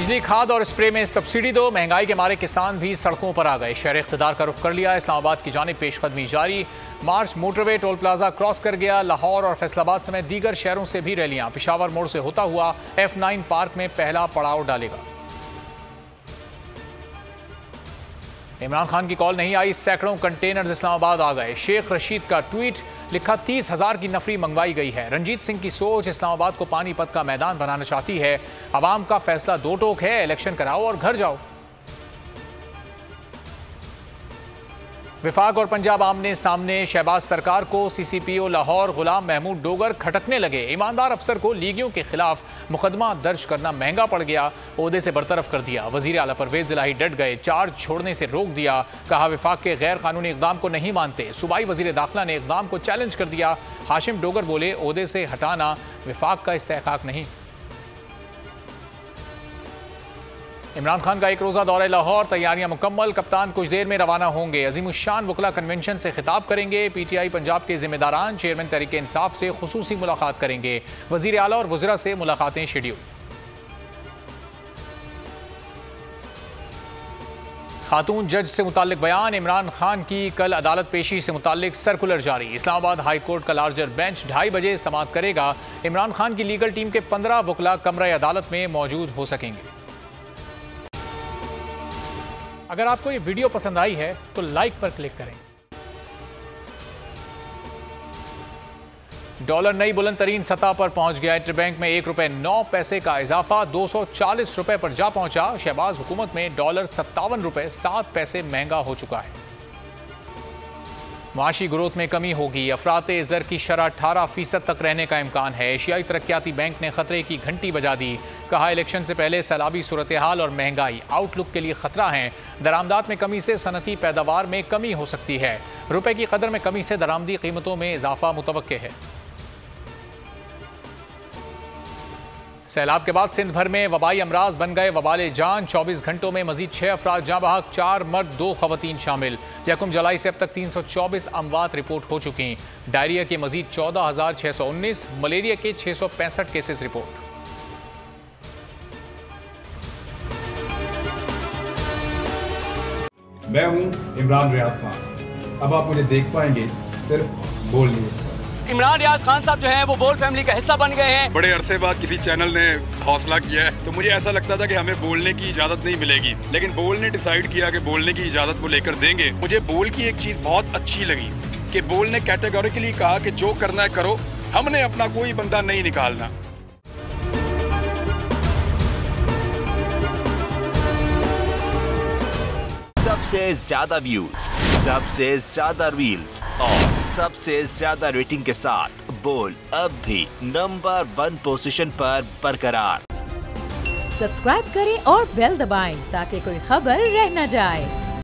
बिजली, खाद और स्प्रे में सब्सिडी दो। महंगाई के मारे किसान भी सड़कों पर आ गए। शहर इख्तिदार का रुख कर लिया। इस्लामाबाद की जानिब पेशकदमी जारी। मार्च मोटरवे टोल प्लाजा क्रॉस कर गया। लाहौर और फैसलाबाद समेत दीगर शहरों से भी रैलियां। पेशावर मोड़ से होता हुआ F9 पार्क में पहला पड़ाव डालेगा। इमरान खान की कॉल नहीं आई, सैकड़ों कंटेनर्स इस्लामाबाद आ गए। शेख रशीद का ट्वीट, लिखा 30,000 की नफरी मंगवाई गई है। रंजीत सिंह की सोच, इस्लामाबाद को पानीपत का मैदान बनाना चाहती है। अवाम का फैसला दो टोक है, इलेक्शन कराओ और घर जाओ। विफाक और पंजाब आमने सामने। शहबाज सरकार को CCPO लाहौर गुलाम महमूद डोगर खटकने लगे। ईमानदार अफसर को लीगियों के खिलाफ मुकदमा दर्ज करना महंगा पड़ गया, ओहदे से बरतरफ कर दिया। वजीर आला परवेज इलाही डट गए, चार्ज छोड़ने से रोक दिया। कहा विफाक के गैर कानूनी इकदाम को नहीं मानते। सूबाई वजीर दाखिला ने इकदाम को चैलेंज कर दिया। हाशिम डोगर बोले, ओहदे से हटाना विफाक का इस्तेहकाक नहीं। इमरान खान का एक रोज़ा दौरा लाहौर, तैयारियां मुकम्मल। कप्तान कुछ देर में रवाना होंगे। अजीमुशान वकला कन्वेंशन से खिताब करेंगे। PTI पंजाब के जिम्मेदारान चेयरमैन तहरीक इंसाफ से खुसूसी मुलाकात करेंगे। वजीर आला और वज़रा से मुलाकातें शेड्यूल। खातून जज से मुताल्लिक बयान। इमरान खान की कल अदालत पेशी से मुताल्लिक सर्कुलर जारी। इस्लामाबाद हाई कोर्ट का लार्जर बेंच 2:30 बजे समाअत करेगा। इमरान खान की लीगल टीम के 15 वकला कमरा अदालत में मौजूद हो सकेंगे। अगर आपको ये वीडियो पसंद आई है तो लाइक पर क्लिक करें। डॉलर नई बुलंद तरीन सतह पर पहुंच गया। इंटरबैंक में 1 रुपए 9 पैसे का इजाफा 240 रुपए पर जा पहुंचा। शहबाज हुकूमत में डॉलर 57 रुपए 7 पैसे महंगा हो चुका है। माशी ग्रोथ में कमी होगी। अफराते ज़र की शरह 18% तक रहने का इम्कान है। एशियाई तरक्याती बैंक ने खतरे की घंटी बजा दी। कहा इलेक्शन से पहले सैलाबी सूरत हाल और महंगाई आउटलुक के लिए खतरा है। दरामदात में कमी से सनती पैदावार में कमी हो सकती है। रुपए की कदर में कमी से दरामदी कीमतों में इजाफा मुतवक्के है। सैलाब के बाद सिंध भर में वबाई अमराज बन गए वबाले जान। 24 घंटों में मजीद 6 अफराद जाँ बहक, 4 मर्द 2 खवातीन शामिल। 1 जुलाई से अब तक 324 अमवात रिपोर्ट हो चुकी। डायरिया के मजीद 14,619, मलेरिया के 665 केसेस रिपोर्ट। मैं हूं इमरान रियाज खान। अब आप मुझे देख पाएंगे सिर्फ बोल न्यूज़ पर। इमरान रियाज खान साहब जो हैं वो बोल फैमिली का हिस्सा बन गए हैं। बड़े अरसे बाद किसी चैनल ने हौसला किया है, तो मुझे ऐसा लगता था कि हमें बोलने की इजाजत नहीं मिलेगी, लेकिन बोल ने डिसाइड किया कि बोलने की इजाजत वो लेकर देंगे। मुझे बोल की एक चीज बहुत अच्छी लगी कि बोल ने कैटेगोरिकली कहा कि जो करना है करो, हमने अपना कोई बंदा नहीं निकालना। सबसे ज्यादा व्यूज, सबसे ज्यादा रील्स और सबसे ज्यादा रेटिंग के साथ बोल अब भी नंबर 1 पोजीशन पर बरकरार। सब्सक्राइब करें और बेल दबाएं ताकि कोई खबर रह न जाए।